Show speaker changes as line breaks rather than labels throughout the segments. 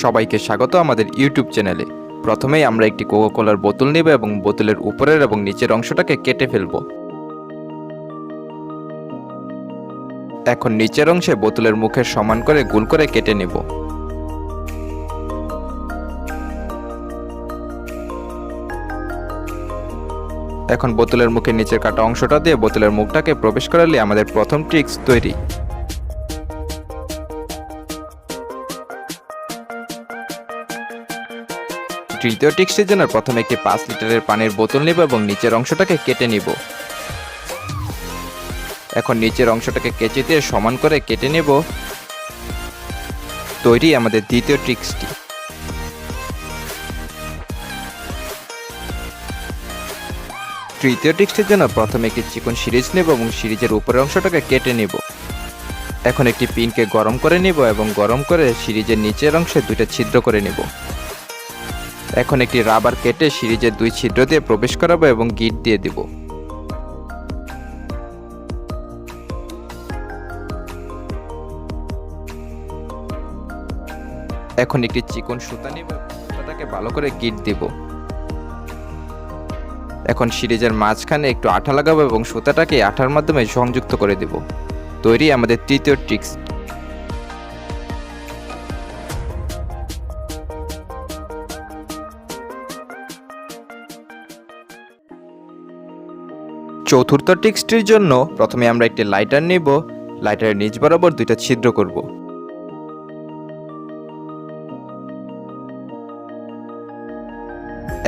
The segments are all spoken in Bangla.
সবাইকে স্বাগত আমাদের ইউটিউব চ্যানেলে। প্রথমেই আমরা একটি কোকা কোলার বোতল নেব এবং বোতলের উপরের এবং নিচের অংশটাকে কেটে ফেলব। এখন নিচের অংশে বোতলের মুখের সমান করে গোল করে কেটে নেব। এখন বোতলের মুখের নিচের কাটা অংশটা দিয়ে বোতলের মুখটাকে প্রবেশ করালে আমাদের প্রথম ট্রিক্স তৈরি। তৃতীয় ট্রিক্সটির জন্য প্রথমে একটি 5 লিটারের পানির বোতল নেব এবং নিচের অংশটাকে কেটে নিব। এখন নিচের অংশটাকে কেচি দিয়ে সমান করে কেটে নেব। তৈরি আমাদের দ্বিতীয় ট্রিক্সটি। তৃতীয় ট্রিক্সটির জন্য প্রথমে একটি চিকন সিরিজ নেব এবং সিরিজের উপরের অংশটাকে কেটে নেব। এখন একটি পিনকে গরম করে নেব এবং গরম করে সিরিজের নিচের অংশে 2টা ছিদ্র করে নেব। এখন একটি রাবার কেটে সিরিজের 2 ছিদ্র দিয়ে প্রবেশ করাবো এবং গিট দিয়ে দেব। এখন একটি চিকন সুতা নেব, সুতাটাকে ভালো করে গিট দেব। এখন সিরিজের মাঝখানে একটু আঠা লাগাবো এবং সুতাটাকে আঠার মাধ্যমে সংযুক্ত করে দেব। তৈরি আমাদের তৃতীয় ট্রিক্স। চতুর্থ ট্রিক্সটির জন্য প্রথমে আমরা একটি লাইটার নেব। লাইটারের নিচ বরাবর 2টা ছিদ্র করব।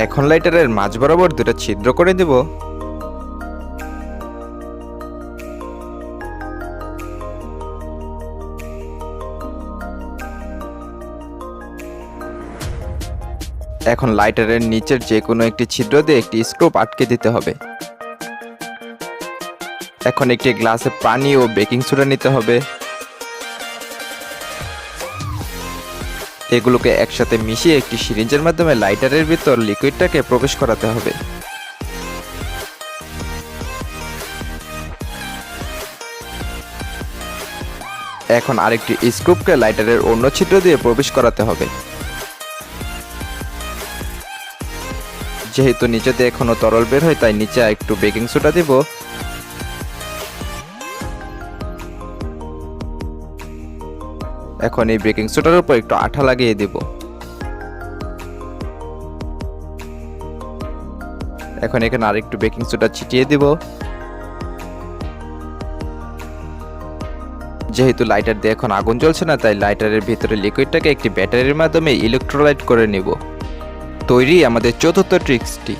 এখন লাইটারের মাঝ বরাবর 2টা ছিদ্র করে দেব। এখন লাইটারের নিচের যে কোনো একটি ছিদ্র দিয়ে একটি স্ক্রু আটকে দিতে হবে। এখন একটি গ্লাসে পানি ও বেকিং সোডা নিতে হবে। এগুলোকে একসাথে মিশিয়ে একটি সিরিঞ্জের মাধ্যমে লাইটারের ভিতর লিকুইডটাকে প্রবেশ করাতে হবে। এখন আরেকটি স্ক্রুকে লাইটারের অন্য ছিদ্র দিয়ে প্রবেশ করাতে হবে। যেহেতু নিচে দিয়ে এখনো তরল বের হয় তাই নিচে একটু বেকিং সোডা দিব। এখন এই বেকিং সোডার উপর একটু আঠা লাগিয়ে দেব। এখন এখানে আরেকটু বেকিং সোডা ছিটিয়ে দিব। যেহেতু লাইটার দিয়ে এখন আগুন জ্বলছে না তাই লাইটারের ভিতরে লিকুইডটাকে একটি ব্যাটারির মাধ্যমে ইলেকট্রোলাইট করে নেব। তৈরি আমাদের চতুর্থ ট্রিক্সটি।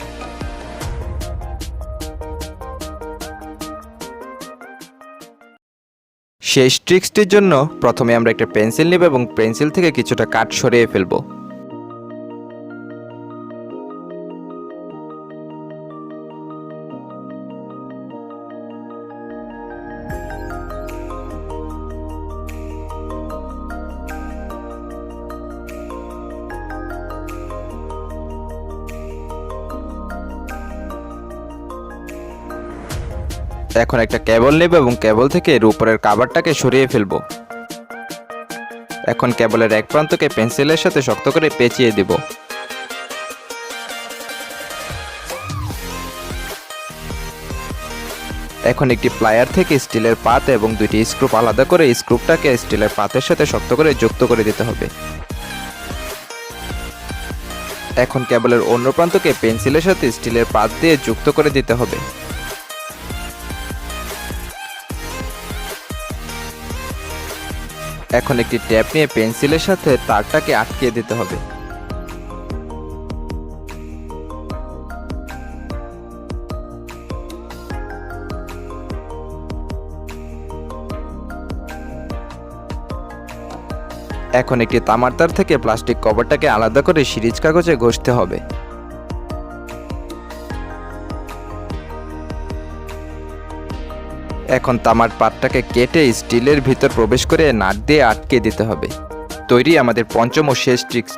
শেষ ট্রিক্সটির জন্য প্রথমে আমরা একটা পেন্সিল নেব এবং পেন্সিল থেকে কিছুটা কাঠ সরিয়ে ফেলব। এখন একটা কেবল নেব এবং কেবল থেকে এর উপরের কভারটাকে সরিয়ে ফেলব। এখন কেবলের এক প্রান্তকে পেন্সিলের সাথে শক্ত করে পেঁচিয়ে দেব। এখন একটি প্লায়ার থেকে স্টিলের পাত এবং 2টি স্ক্রু আলাদা করে স্ক্রুটাকে স্টিলের পাতের সাথে শক্ত করে যুক্ত করে দিতে হবে। এখন কেবলের অন্য প্রান্তকে পেন্সিলের সাথে স্টিলের পাত দিয়ে যুক্ত করে দিতে হবে। এখন একটি ট্যাপ নিয়ে পেন্সিলের সাথে তারটাকে আটকে দিতে হবে। এখন একটি তামার তার থেকে প্লাস্টিক কভারটাকে আলাদা করে সিরিজ কাগজে ঘষতে হবে। এখন তামার পাতটাকে কেটে স্টিলের ভিতর প্রবেশ করে নাট দিয়ে আটকে দিতে হবে। তৈরি আমাদের পঞ্চম ও শেষ ট্রিক্স।